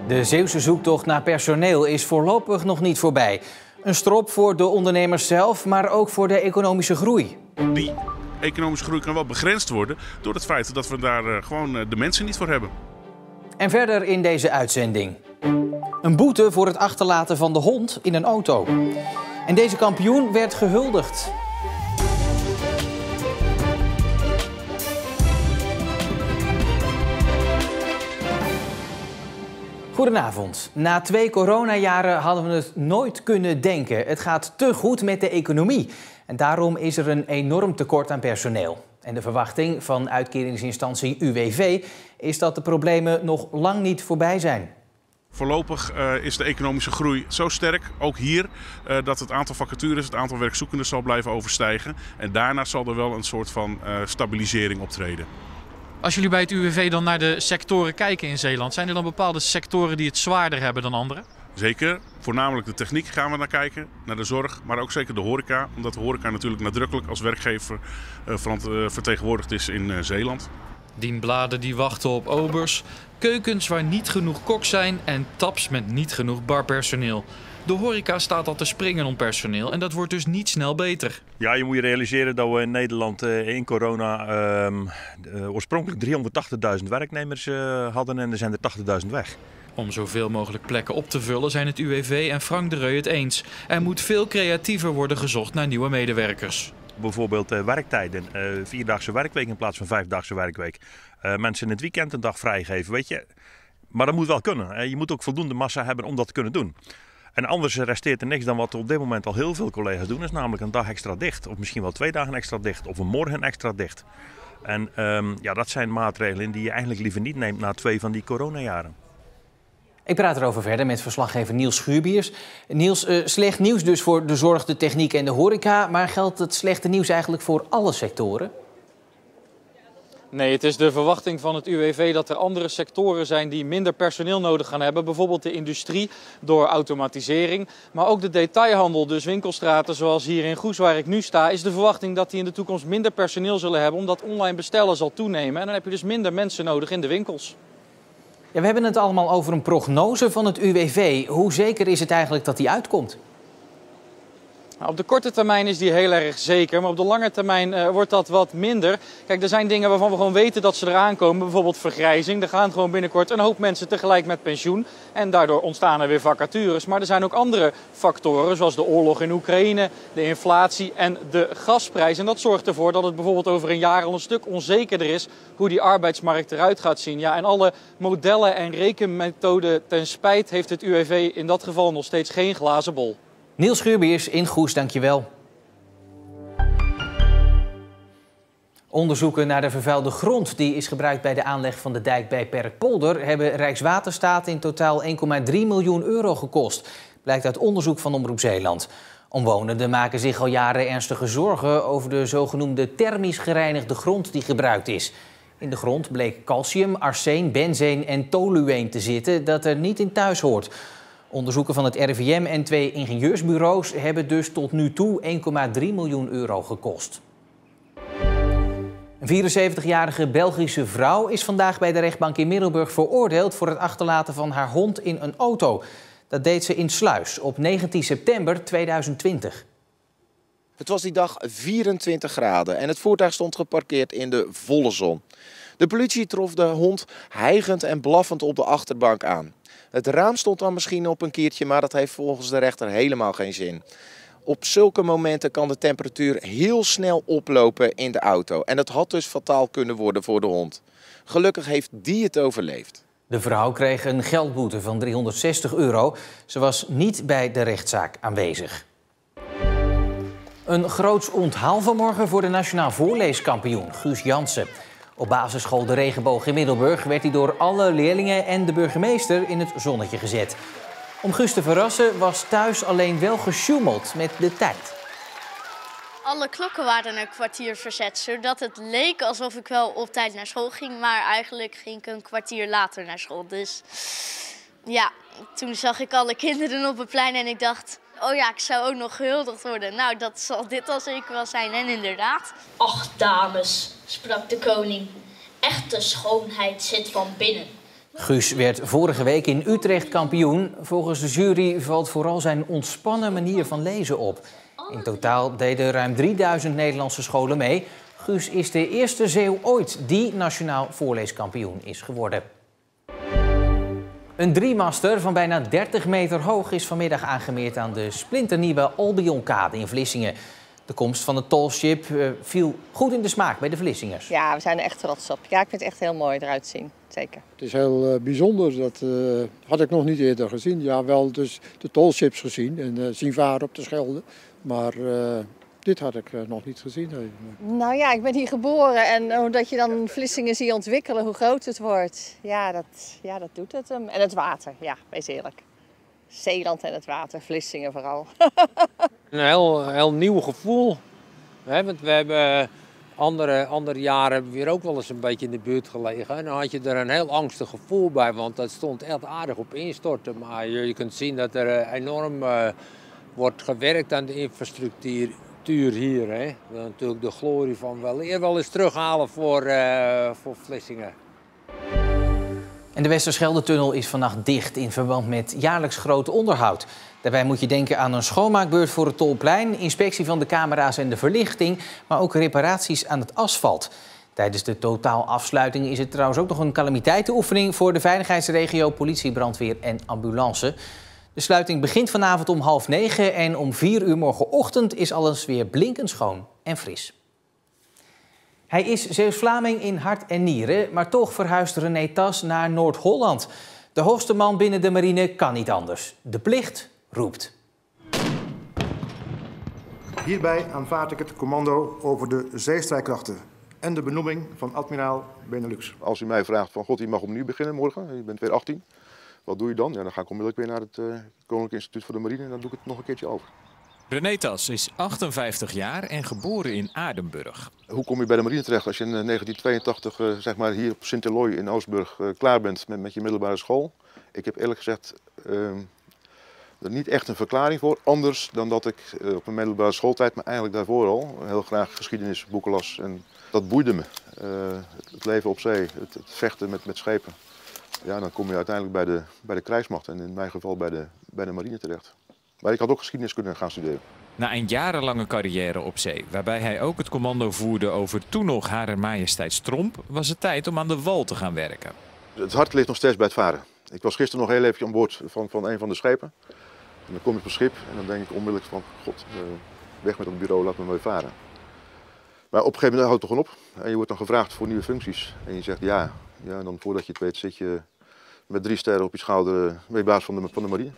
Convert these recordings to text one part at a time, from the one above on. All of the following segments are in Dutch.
De Zeeuwse zoektocht naar personeel is voorlopig nog niet voorbij. Een strop voor de ondernemers zelf, maar ook voor de economische groei. Die economische groei kan wel begrensd worden door het feit dat we daar gewoon de mensen niet voor hebben. En verder in deze uitzending. Een boete voor het achterlaten van de hond in een auto. En deze kampioen werd gehuldigd. Goedenavond. Na 2 coronajaren hadden we het nooit kunnen denken. Het gaat te goed met de economie. En daarom is er een enorm tekort aan personeel. En de verwachting van uitkeringsinstantie UWV is dat de problemen nog lang niet voorbij zijn. Voorlopig is de economische groei zo sterk, ook hier, dat het aantal vacatures, het aantal werkzoekenden zal blijven overstijgen. En daarna zal er wel een soort van stabilisering optreden. Als jullie bij het UWV dan naar de sectoren kijken in Zeeland, zijn er dan bepaalde sectoren die het zwaarder hebben dan andere? Zeker, voornamelijk de techniek gaan we naar kijken, naar de zorg, maar ook zeker de horeca. Omdat de horeca natuurlijk nadrukkelijk als werkgever vertegenwoordigd is in Zeeland. Dienbladen die wachten op obers, keukens waar niet genoeg koks zijn en taps met niet genoeg barpersoneel. De horeca staat al te springen om personeel en dat wordt dus niet snel beter. Ja, je moet je realiseren dat we in Nederland in corona oorspronkelijk 380.000 werknemers hadden en er zijn er 80.000 weg. Om zoveel mogelijk plekken op te vullen zijn het UWV en Frank de Reu het eens. Er moet veel creatiever worden gezocht naar nieuwe medewerkers. Bijvoorbeeld werktijden, 4-daagse werkweek in plaats van 5-daagse werkweek. Mensen in het weekend een dag vrijgeven, weet je. Maar dat moet wel kunnen. Je moet ook voldoende massa hebben om dat te kunnen doen. En anders resteert er niks dan wat op dit moment al heel veel collega's doen. Is namelijk een dag extra dicht. Of misschien wel 2 dagen extra dicht. Of een morgen extra dicht. En dat zijn maatregelen die je eigenlijk liever niet neemt na 2 van die coronajaren. Ik praat erover verder met verslaggever Niels Schuurbiers. Niels, slecht nieuws dus voor de zorg, de techniek en de horeca. Maar geldt het slechte nieuws eigenlijk voor alle sectoren? Nee, het is de verwachting van het UWV dat er andere sectoren zijn die minder personeel nodig gaan hebben. Bijvoorbeeld de industrie door automatisering. Maar ook de detailhandel, dus winkelstraten zoals hier in Goes waar ik nu sta, is de verwachting dat die in de toekomst minder personeel zullen hebben. Omdat online bestellen zal toenemen. En dan heb je dus minder mensen nodig in de winkels. Ja, we hebben het allemaal over een prognose van het UWV. Hoe zeker is het eigenlijk dat die uitkomt? Nou, op de korte termijn is die heel erg zeker, maar op de lange termijn wordt dat wat minder. Kijk, er zijn dingen waarvan we gewoon weten dat ze eraan komen. Bijvoorbeeld vergrijzing. Er gaan gewoon binnenkort een hoop mensen tegelijk met pensioen. En daardoor ontstaan er weer vacatures. Maar er zijn ook andere factoren, zoals de oorlog in Oekraïne, de inflatie en de gasprijs. En dat zorgt ervoor dat het bijvoorbeeld over een jaar al een stuk onzekerder is hoe die arbeidsmarkt eruit gaat zien. Ja, en alle modellen en rekenmethoden ten spijt heeft het UWV in dat geval nog steeds geen glazen bol. Niels Schuurbiers in Goes, dankjewel. Onderzoeken naar de vervuilde grond die is gebruikt bij de aanleg van de dijk bij Perkpolder hebben Rijkswaterstaat in totaal 1,3 miljoen euro gekost. Blijkt uit onderzoek van Omroep Zeeland. Omwonenden maken zich al jaren ernstige zorgen over de zogenoemde thermisch gereinigde grond die gebruikt is. In de grond bleek calcium, arsen, benzeen en tolueen te zitten dat er niet in thuis hoort. Onderzoeken van het RIVM en 2 ingenieursbureaus hebben dus tot nu toe 1,3 miljoen euro gekost. Een 74-jarige Belgische vrouw is vandaag bij de rechtbank in Middelburg veroordeeld voor het achterlaten van haar hond in een auto. Dat deed ze in Sluis op 19 september 2020. Het was die dag 24 graden en het voertuig stond geparkeerd in de volle zon. De politie trof de hond hijgend en blaffend op de achterbank aan. Het raam stond dan misschien op een kiertje, maar dat heeft volgens de rechter helemaal geen zin. Op zulke momenten kan de temperatuur heel snel oplopen in de auto. En dat had dus fataal kunnen worden voor de hond. Gelukkig heeft die het overleefd. De vrouw kreeg een geldboete van 360 euro. Ze was niet bij de rechtszaak aanwezig. Een groots onthaal vanmorgen voor de nationaal voorleeskampioen Guus Jansen. Op basisschool De Regenboog in Middelburg werd hij door alle leerlingen en de burgemeester in het zonnetje gezet. Om Guus te verrassen was thuis alleen wel gesjoemeld met de tijd. Alle klokken waren een kwartier verzet, zodat het leek alsof ik wel op tijd naar school ging. Maar eigenlijk ging ik een kwartier later naar school. Dus ja, toen zag ik alle kinderen op het plein en ik dacht, oh ja, ik zou ook nog gehuldigd worden. Nou, dat zal dit al zeker wel zijn. En inderdaad. Ach, dames, sprak de koning. Echte schoonheid zit van binnen. Guus werd vorige week in Utrecht kampioen. Volgens de jury valt vooral zijn ontspannen manier van lezen op. In totaal deden ruim 3000 Nederlandse scholen mee. Guus is de eerste Zeeuw ooit die nationaal voorleeskampioen is geworden. Een driemaster van bijna 30 meter hoog is vanmiddag aangemeerd aan de splinternieuwe Albionkade in Vlissingen. De komst van het tolschip viel goed in de smaak bij de Vlissingers. Ja, we zijn er echt trots op. Ja, ik vind het echt heel mooi eruit zien. Zeker. Het is heel bijzonder. Dat had ik nog niet eerder gezien. Ja, wel dus de tolships gezien en zien varen op de Schelde. Maar dit had ik nog niet gezien. Nou ja, ik ben hier geboren en omdat je dan Vlissingen ziet ontwikkelen, hoe groot het wordt. Ja, dat doet het hem. En het water, ja, wees eerlijk. Zeeland en het water, Vlissingen vooral. Een heel nieuw gevoel. Want we hebben andere jaren hebben we hier ook wel eens een beetje in de buurt gelegen. En dan had je er een heel angstig gevoel bij, want dat stond echt aardig op instorten. Maar je kunt zien dat er enorm wordt gewerkt aan de infrastructuur hier. Hè. We natuurlijk de glorie van wel eens terughalen voor Vlissingen. En de Westerschelde-tunnel is vannacht dicht in verband met jaarlijks groot onderhoud. Daarbij moet je denken aan een schoonmaakbeurt voor het Tolplein, inspectie van de camera's en de verlichting, maar ook reparaties aan het asfalt. Tijdens de totaalafsluiting is het trouwens ook nog een calamiteitenoefening voor de veiligheidsregio, politie, brandweer en ambulance. De sluiting begint vanavond om 8:30 en om 4 uur morgenochtend is alles weer blinkend schoon en fris. Hij is Zeeuws-Vlaming in hart en nieren, maar toch verhuist René Tas naar Noord-Holland. De hoogste man binnen de marine kan niet anders. De plicht roept. Hierbij aanvaard ik het commando over de zeestrijdkrachten en de benoeming van admiraal Benelux. Als u mij vraagt van God, je mag opnieuw beginnen morgen, je bent weer 18. Wat doe je dan? Ja, dan ga ik onmiddellijk weer naar het Koninklijk Instituut voor de Marine en dan doe ik het nog een keertje over. René Tas is 58 jaar en geboren in Aardenburg. Hoe kom je bij de marine terecht als je in 1982 zeg maar hier op Sint-Eloy in Oostburg klaar bent met je middelbare school? Ik heb eerlijk gezegd er niet echt een verklaring voor, anders dan dat ik op mijn middelbare schooltijd, maar eigenlijk daarvoor al, heel graag geschiedenisboeken las. En dat boeide me. Het leven op zee, het vechten met schepen. Ja, dan kom je uiteindelijk bij de krijgsmacht en in mijn geval bij de marine terecht. Maar ik had ook geschiedenis kunnen gaan studeren. Na een jarenlange carrière op zee, waarbij hij ook het commando voerde over toen nog Hare Majesteit Tromp, was het tijd om aan de wal te gaan werken. Het hart ligt nog steeds bij het varen. Ik was gisteren nog heel even aan boord van een van de schepen. En dan kom ik op het schip en dan denk ik onmiddellijk van, god, weg met dat bureau, laat me maar weer varen. Maar op een gegeven moment houdt het toch gewoon op. En je wordt dan gevraagd voor nieuwe functies. En je zegt ja, en dan voordat je het weet zit je met 3 sterren op je schouder bij baas van de marine.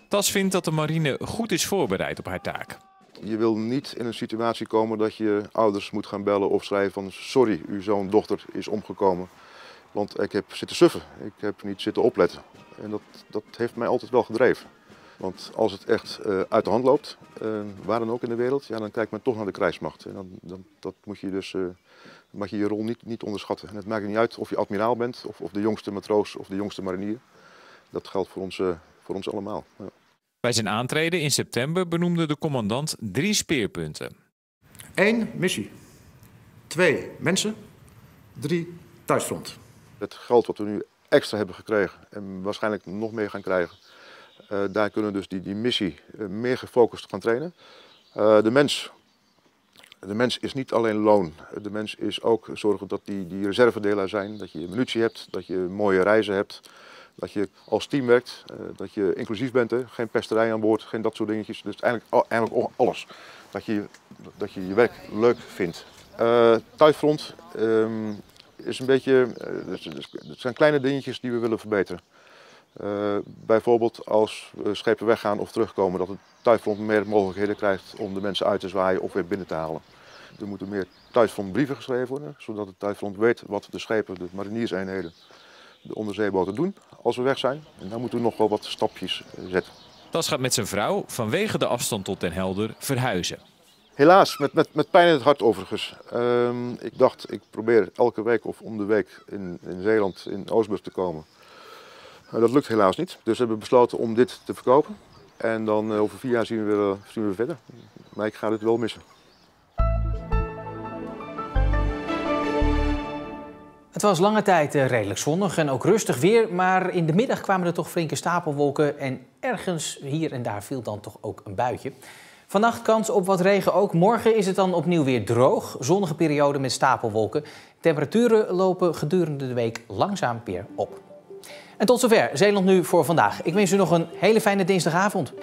Tas vindt dat de marine goed is voorbereid op haar taak. Je wil niet in een situatie komen dat je ouders moet gaan bellen of schrijven van sorry, uw zoon, dochter is omgekomen. Want ik heb zitten suffen, ik heb niet zitten opletten. En dat heeft mij altijd wel gedreven. Want als het echt uit de hand loopt, waar dan ook in de wereld, ja, dan kijkt men toch naar de krijgsmacht. En dat moet je dus, mag je rol niet onderschatten. En het maakt niet uit of je admiraal bent, of de jongste matroos of de jongste marinier. Dat geldt voor ons allemaal. Ja. Bij zijn aantreden in september benoemde de commandant 3 speerpunten. 1. Missie. 2. Mensen. 3. Thuisfront. Het geld wat we nu extra hebben gekregen en waarschijnlijk nog meer gaan krijgen, daar kunnen dus die missie meer gefocust gaan trainen. De mens is niet alleen loon. De mens is ook zorgen dat die reservedelen zijn, dat je munitie hebt, dat je mooie reizen hebt. Dat je als team werkt, dat je inclusief bent, hè? Geen pesterij aan boord, geen dat soort dingetjes. Dus eigenlijk alles. Dat je je werk leuk vindt. Thuisfront is een beetje, het zijn kleine dingetjes die we willen verbeteren. Bijvoorbeeld als schepen weggaan of terugkomen, dat het thuisfront meer mogelijkheden krijgt om de mensen uit te zwaaien of weer binnen te halen. Er moeten meer thuisfrontbrieven geschreven worden, zodat het thuisfront weet wat de schepen, de marinierseenheden, de onderzeeboten doen als we weg zijn. En dan moeten we nog wel wat stapjes zetten. Tas gaat met zijn vrouw vanwege de afstand tot Den Helder verhuizen. Helaas, met pijn in het hart overigens. Ik dacht, ik probeer elke week of om de week in Zeeland, in Oostburg te komen. Dat lukt helaas niet. Dus we hebben besloten om dit te verkopen. En dan over 4 jaar zien we verder. Maar ik ga dit wel missen. Het was lange tijd redelijk zonnig en ook rustig weer, maar in de middag kwamen er toch flinke stapelwolken en ergens hier en daar viel dan toch ook een buitje. Vannacht kans op wat regen ook. Morgen is het dan opnieuw weer droog, zonnige periode met stapelwolken. Temperaturen lopen gedurende de week langzaam weer op. En tot zover Zeeland Nu voor vandaag. Ik wens u nog een hele fijne dinsdagavond.